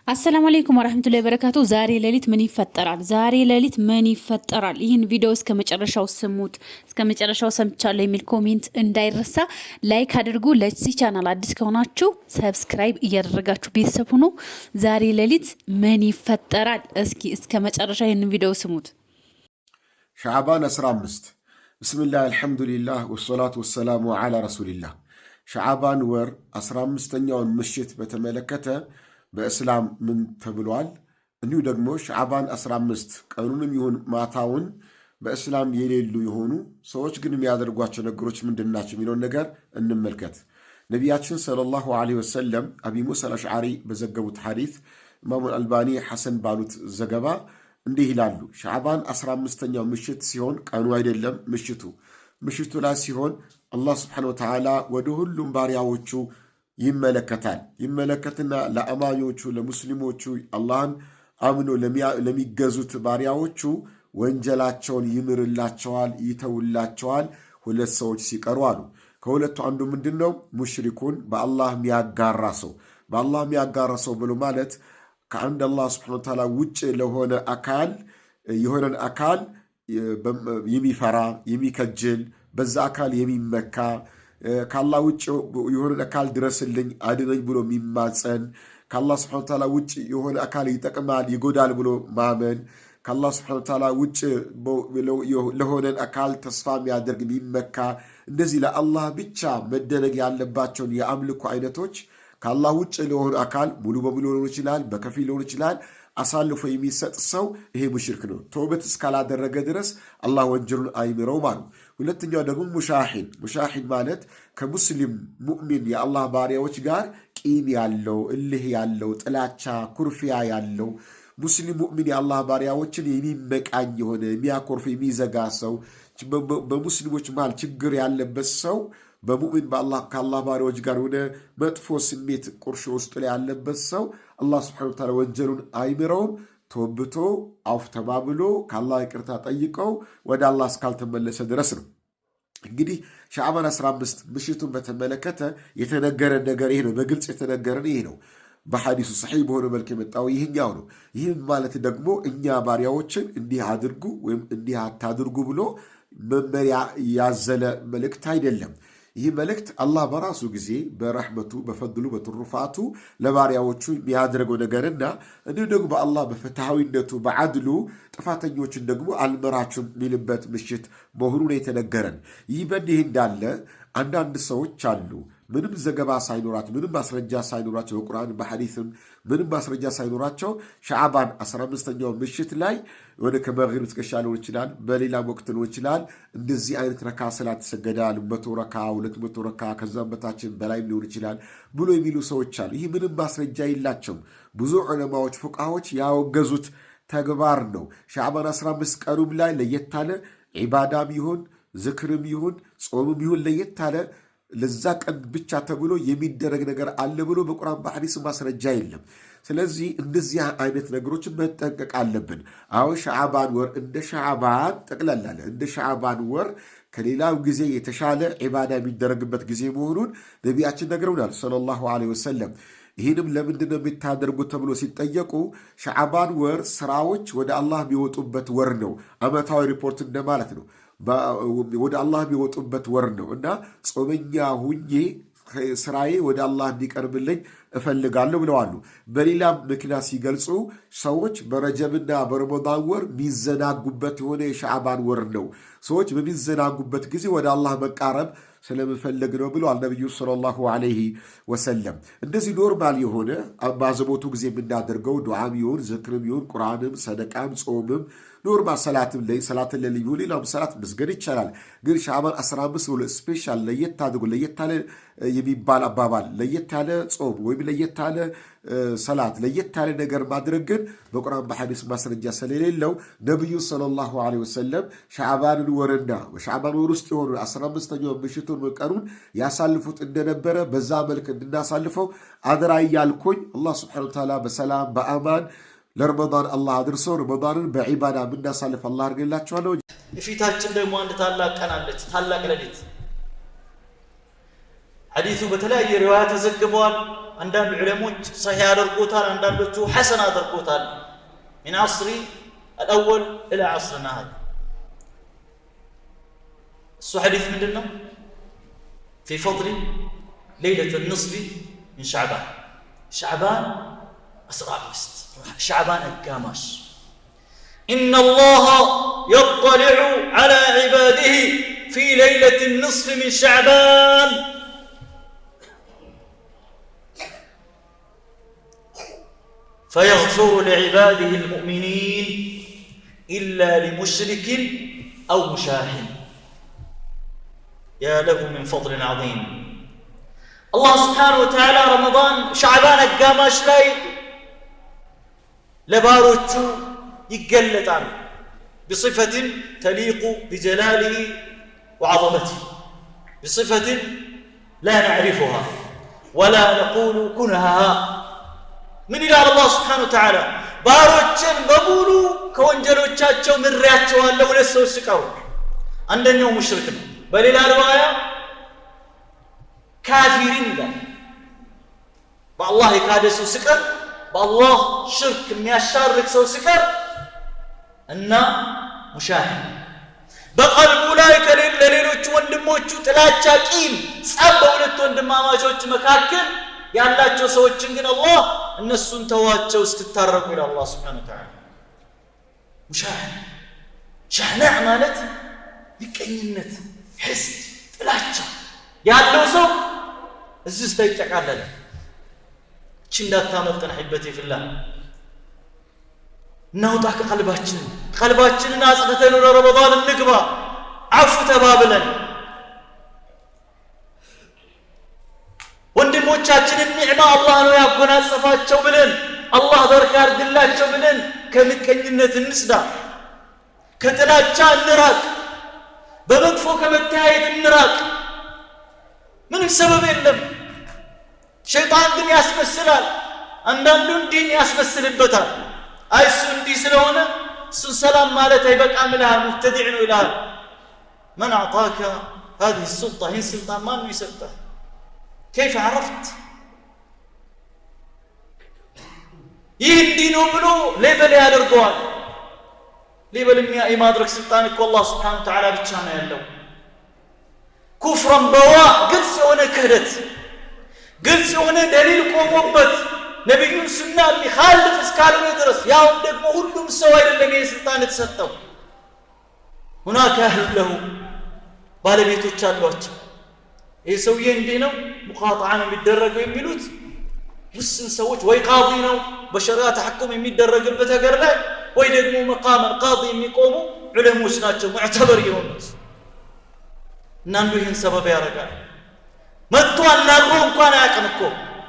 አሰላሙ አለይኩም ወራህመቱላሂ ወበረካቱ። ዛሬ ሌሊት ምን ይፈጠራል? ይህን ቪዲዮ እስከ መጨረሻው ስሙት። እስከ መጨረሻው ሰምቻለሁ የሚል ኮሜንት እንዳይረሳ፣ ላይክ አድርጉ። ለዚህ ቻናል አዲስ ከሆናችሁ ሰብስክራይብ እያደረጋችሁ ቤተሰብ ሁኑ። ዛሬ ሌሊት ምን ይፈጠራል? እስኪ እስከ መጨረሻ ይህን ቪዲዮ ስሙት። ሻዕባን 15 ብስሚላህ አልሐምዱሊላህ ወሰላቱ ወሰላሙ ዐላ ረሱሊላህ። ሻዕባን ወር 15ኛውን ምሽት በተመለከተ በእስላም ምን ተብሏል? እንዲሁ ደግሞ ሻዕባን 15 ቀኑንም ይሁን ማታውን በእስላም የሌሉ የሆኑ ሰዎች ግን የሚያደርጓቸው ነገሮች ምንድናቸው የሚለውን ነገር እንመልከት። ነቢያችን ሰለላሁ ዐለይሂ ወሰለም አቢ ሙሳ አልአሽዓሪ በዘገቡት ሐዲስ ኢማሙ አልባኒ ሐሰን ባሉት ዘገባ እንዲህ ይላሉ። ሻዕባን 15ኛው ምሽት ሲሆን ቀኑ አይደለም ምሽቱ ላይ ሲሆን አላህ ስብሓነሁ ወተዓላ ወደ ሁሉም ባሪያዎቹ ይመለከትና ለአማኞቹ ለሙስሊሞቹ አላህን አምኖ ለሚገዙት ባሪያዎቹ ወንጀላቸውን ይምርላቸዋል፣ ይተውላቸዋል። ሁለት ሰዎች ሲቀሩ አሉ። ከሁለቱ አንዱ ምንድነው? ሙሽሪኩን በአላህ የሚያጋራ ሰው ብሎ ማለት ከአንድ አላህ ሱብሓነሁ ወተዓላ ውጭ ለሆነ አካል የሆነን አካል የሚፈራ የሚከጅል፣ በዛ አካል የሚመካ፣ ከአላህ ውጭ የሆነ አካል ድረስልኝ አድነኝ ብሎ የሚማጸን፣ ከአላህ ሱብሓነሁ ወተዓላ ውጭ የሆነ አካል ይጠቅማል ይጎዳል ብሎ ማመን፣ ከአላህ ሱብሓነሁ ወተዓላ ውጭ ለሆነን አካል ተስፋ የሚያደርግ የሚመካ፣ እንደዚህ ለአላህ ብቻ መደረግ ያለባቸውን የአምልኮ አይነቶች ከአላህ ውጭ ለሆነ አካል ሙሉ በሙሉ ሊሆን ይችላል፣ በከፊል ሊሆን ይችላል፣ አሳልፎ የሚሰጥ ሰው ይሄ ሙሽሪክ ነው። ተውበት እስካላደረገ ድረስ አላህ ወንጀሉን አይምረውም አሉ። ሁለተኛው ደግሞ ሙሻሂን ማለት ከሙስሊም ሙእሚን የአላህ ባሪያዎች ጋር ቂም ያለው፣ እልህ ያለው፣ ጥላቻ ኩርፊያ ያለው ሙስሊም ሙእሚን የአላህ ባሪያዎችን የሚመቃኝ የሆነ የሚያኮርፍ የሚዘጋ ሰው፣ በሙስሊሞች መሃል ችግር ያለበት ሰው በሙእሚን ከአላህ ባሪያዎች ጋር ሆነ መጥፎ ስሜት ቁርሾ ውስጥ ላይ ያለበት ሰው አላህ ስብሐነሁ ወተዓላ ወንጀሉን አይምረውም። ተወብቶ አውፍ ተባብሎ ከአላህ ይቅርታ ጠይቀው ወደ አላህ እስካልተመለሰ ድረስ ነው። እንግዲህ ሻዕባን 15 ምሽቱን በተመለከተ የተነገረን ነገር ይሄ ነው። በግልጽ የተነገረን ይሄ ነው። በሐዲሱ ሰሒህ በሆነ መልክ የመጣው ይህኛው ነው። ይህም ማለት ደግሞ እኛ ባሪያዎችን እንዲህ አድርጉ ወይም እንዲህ አታድርጉ ብሎ መመሪያ ያዘለ መልእክት አይደለም። ይህ መልእክት አላህ በራሱ ጊዜ በረሕመቱ በፈድሉ በትሩፋቱ ለባሪያዎቹ የሚያደርገው ነገርና እንዲሁ ደግሞ በአላህ በፍትሐዊነቱ በዓድሉ ጥፋተኞችን ደግሞ አልመራችሁም የሚልበት ምሽት መሆኑን የተነገረን። ይህ በእንዲህ እንዳለ አንዳንድ ሰዎች አሉ ምንም ዘገባ ሳይኖራቸው ምንም ማስረጃ ሳይኖራቸው በቁርአን በሐዲስም ምንም ማስረጃ ሳይኖራቸው ሻዕባን 15ኛው ምሽት ላይ ወደ ከመግሪብ እስከ ሊሆን ይችላል፣ በሌላ ወቅት ሊሆን ይችላል፣ እንደዚህ አይነት ረካ ሰላት ይሰገዳል፣ 100 ረካ 200 ረካ ከዛም በታችን በላይ ሊሆን ይችላል ብሎ የሚሉ ሰዎች አሉ። ይህ ምንም ማስረጃ የላቸውም። ብዙ ዑለማዎች ፉቃዎች ያወገዙት ተግባር ነው። ሻዕባን 15 ቀኑም ላይ ለየት ያለ ዒባዳም ይሁን ዝክርም ይሁን ጾምም ይሁን ለየት ያለ ለዛ ቀን ብቻ ተብሎ የሚደረግ ነገር አለ ብሎ በቁርአን በሐዲስ ማስረጃ የለም። ስለዚህ እንደዚህ አይነት ነገሮችን መጠንቀቅ አለብን። አሁን ሻዕባን ወር እንደ ሻዕባን ጠቅላላ እንደ ሻዕባን ወር ከሌላው ጊዜ የተሻለ ዒባዳ የሚደረግበት ጊዜ መሆኑን ነቢያችን ነግረውናል ሰለላሁ ዐለይሂ ወሰለም። ይህንም ለምንድን ነው የሚታደርጉት ተብሎ ሲጠየቁ ሻዕባን ወር ስራዎች ወደ አላህ የሚወጡበት ወር ነው። ዓመታዊ ሪፖርት እንደማለት ነው። ወደ አላህ የሚወጡበት ወር ነው እና ጾመኛ ሁኜ ስራዬ ወደ አላህ እንዲቀርብልኝ እፈልጋለሁ ብለዋሉ። በሌላ ምክንያት ሲገልጹ ሰዎች በረጀብና በረመዳን ወር የሚዘናጉበት የሆነ የሻዕባን ወር ነው። ሰዎች በሚዘናጉበት ጊዜ ወደ አላህ መቃረብ ስለምፈልግ ነው ብለዋል ነቢዩ ሰለላሁ ዐለይሂ ወሰለም። እንደዚህ ኖርማል የሆነ ባዘቦቱ ጊዜ የምናደርገው ዱዓም ይሁን ዝክርም ይሁን ቁርአንም ሰደቃም ጾምም ኖርማል ሰላትን ለልዩ ሌላም ሰላት መስገድ ይቻላል። ግን ሻዕባን 15 ብሎ ስፔሻል ለየት አድርጎ ለየት ያለ የሚባል አባባል ለየት ያለ ጾም ወይም ለየት ያለ ሰላት ለየት ያለ ነገር ማድረግ ግን በቁርአን በሐዲስ ማስረጃ ስለሌለው ነብዩ ሰለላሁ ዐለይሂ ወሰለም ሻዕባንን ወርና በሻዕባን ወር ውስጥ የሆኑ 15ኛው ምሽቱን ቀኑን ያሳልፉት እንደነበረ በዛ መልክ እንድናሳልፈው አደራ እያልኩኝ አላህ ሱብሓነሁ ወተዓላ በሰላም በአማን ለረመዳን አላህ አድርሶ ረመዳንን በዒባዳ ምናሳልፍ አላህ አድርገላችኋለሁ። የፊታችን ደግሞ አንድ ታላቅ ቀን አለች፣ ታላቅ ሌሊት። ሐዲሱ በተለያየ ሪዋያ ተዘግቧል። አንዳንድ ዑለሞች ሰሂህ አድርጎታል፣ አንዳንዶቹ ሐሰን አድርጎታል። من عصر الأول إلى عصرنا هذا الحديث من دونه في فضل ليلة النصف من شعبان أسرع بست شعبان الكاماش إن الله يطلع على عباده في ليلة النصف من شعبان فيغفر لعباده المؤمنين إلا لمشرك أو مشاحن يا له من فضل عظيم. الله سبحانه وتعالى رمضان شعبان القاماش لاي لباروتشو يقلتان بصفة تليق بجلاله وعظمته، بصفة لا نعرفها ولا نقول كنها. من إلى الله سبحانه وتعالى باروتشن بقولوا كونجلوتشاتشو من رياتشو الله ولسه سكاو عندنا يوم مشركنا بل إلى رواية كافرين ذا بالله كادسو سكر بالله شرك مياشارك سو سكر أن مشاهد بقلب أولئك لليلوش وندموش تلاتشا كيم سأبا ولدت وندماماشوش مكاكل ያላቸው ሰዎችን ግን አላህ እነሱን ተዋቸው እስክታረቁ ይላል አላህ Subhanahu Wa Ta'ala። ሻህናዕ ማለት ይቀኝነት፣ ሕስድ፣ ጥላቻ ያለው ሰው እዚህ ውስጥ ይጠቃለላል። እቺ እንዳታመልጠን ሐይበቴ ፊላህ እናውጣ ቀልባችንን አጽድተን ወደ ረመዳን እንግባ አፉ ተባብለን ወንድሞቻችንን ኒዕማ አላህ ነው ያጎናጸፋቸው ብለን አላህ በረካ ያድርግላቸው ብለን ከምቀኝነት እንስዳ፣ ከጥላቻ እንራቅ፣ በመጥፎ ከመተያየት እንራቅ። ምንም ሰበብ የለም። ሸይጣን ግን ያስመስላል፣ አንዳንዱን ዲን ያስመስልበታል። አይሱ እንዲህ ስለሆነ እሱን ሰላም ማለት አይበቃም ይልሃል፣ ሙብተዲዕ ነው ይልሃል። መን አዕጣከ هذه السلطة هي سلطان ማን ነው የሰጠህ? كيف عرفت؟ ይህ እንዲህ ነው ብሎ ሌበል ያደርገዋል። ሌበል የማድረግ ስልጣን እኮ አላህ Subhanahu Wa Ta'ala ብቻ ነው ያለው። ኩፍረን በዋህ ግልጽ የሆነ ክህደት፣ ግልጽ የሆነ ደሊል ቆሞበት ነብዩን ሱና የሚኻልፍ እስካልሆነ ድረስ ያው ደግሞ ሁሉም ሰው አይደለም ይህ ስልጣን የተሰጠው። هناك أهل له ባለቤቶች አሏቸው። ይህ ሰውዬ እንዲህ ነው ሙቃጣዓ ነው የሚደረገው የሚሉት ውስን ሰዎች ወይ ቃዲ ነው በሸሪዓ ተሐኩም የሚደረግበት ሀገር ላይ ወይ ደግሞ መቃም ቃዲ የሚቆሙ ዑለሞች ናቸው ሙዕተበር የሆኑት። እናንዱ ይህን ሰበብ ያደርጋል። መጥቶ አናግሮ እንኳን አያውቅም እኮ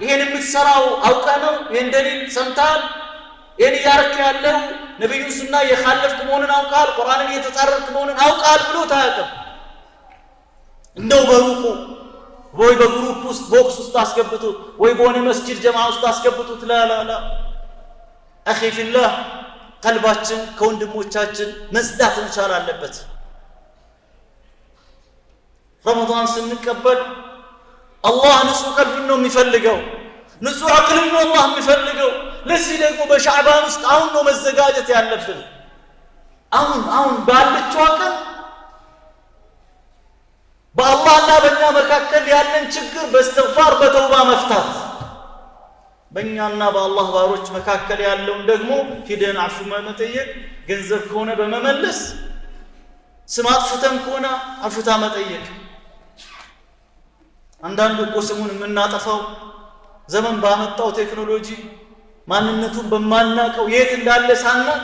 ይሄን የምትሰራው አውቀ ነው፣ ይሄን ደሊል ሰምተሃል፣ ይሄን እያረክ ያለው ነብዩን ሱና የኻለፍክ መሆኑን አውቃል፣ ቁርአንን የተጻረርክ መሆኑን አውቃል ብሎ ታያውቅም። እንደው በሩቁ ወይ በግሩፕ ውስጥ ቦክስ ውስጥ አስገብቱት ወይ በሆነ መስጂድ ጀማዓ ውስጥ አስገብቱት። ላ አኺ ፊላህ ቀልባችን ከወንድሞቻችን መጽዳት መቻል አለበት። ረመዳን ስንቀበል አላህ ንጹህ ቀልብን ነው የሚፈልገው፣ ንጹህ አቅልን ነው አላህ የሚፈልገው። ለዚህ ደግሞ በሻዕባን ውስጥ አሁን ነው መዘጋጀት ያለብን። አሁን ባለችው ቀን በአላህና በእኛ መካከል ያለን ችግር በእስትግፋር በተውባ መፍታት፣ በእኛና በአላህ ባሮች መካከል ያለውን ደግሞ ሂደን አፉ መጠየቅ፣ ገንዘብ ከሆነ በመመለስ፣ ስም አጥፍተን ከሆነ አፉታ መጠየቅ። አንዳንዱ እኮ ስሙን የምናጠፋው ዘመን ባመጣው ቴክኖሎጂ ማንነቱን በማናቀው የት እንዳለ ሳናቅ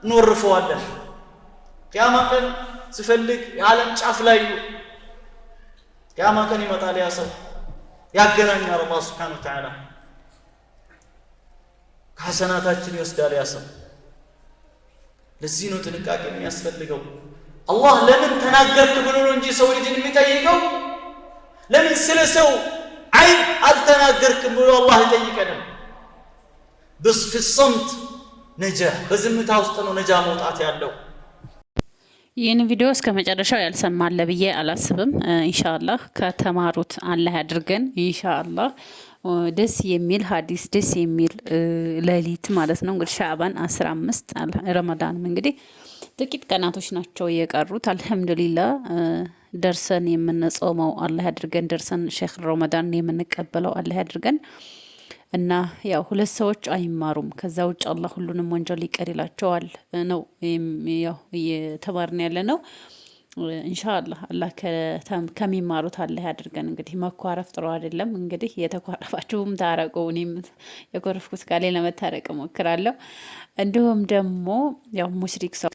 እንወርፈዋለን። ቂያማ ቀን ሲፈልግ የዓለም ጫፍ ላይ ቂያማ ቀን ይመጣል። ያ ሰው ያገናኛል አላህ Subhanahu Wa Ta'ala ከሐሰናታችን ይወስዳል ያ ሰው። ለዚህ ነው ጥንቃቄ የሚያስፈልገው። አላህ ለምን ተናገርክ ብሎ ነው እንጂ ሰው ልጅን የሚጠይቀው። ለምን ስለ ሰው አይብ አልተናገርክም ብሎ አላህ ይጠይቀናል። في الصمت ነጃ፣ በዝምታ ውስጥ ነው ነጃ መውጣት ያለው። ይህን ቪዲዮ እስከ መጨረሻው ያልሰማለ ብዬ አላስብም። ኢንሻአላህ ከተማሩት አላህ ያድርገን። ኢንሻአላህ ደስ የሚል ሀዲስ ደስ የሚል ሌሊት ማለት ነው። እንግዲህ ሻዕባን 15 ረመዳንም እንግዲህ ጥቂት ቀናቶች ናቸው የቀሩት። አልሐምዱሊላህ ደርሰን የምንጾመው አላህ ያድርገን። ደርሰን ሼክ ረመዳን የምንቀበለው አላህ ያድርገን። እና ያው ሁለት ሰዎች አይማሩም፣ ከዛ ውጭ አላህ ሁሉንም ወንጀል ይቅር ይላቸዋል ነው ያው እየተማርን ያለ ነው። ኢንሻአላህ አላህ ከሚማሩት አላህ ያድርገን። እንግዲህ መኳረፍ ጥሩ አይደለም። እንግዲህ የተኳረፋችሁም ታረቁ። እኔም የኮረፍኩት ካሌ ለመታረቅ እሞክራለሁ። እንዲሁም ደግሞ ያው ሙሽሪክ ሰው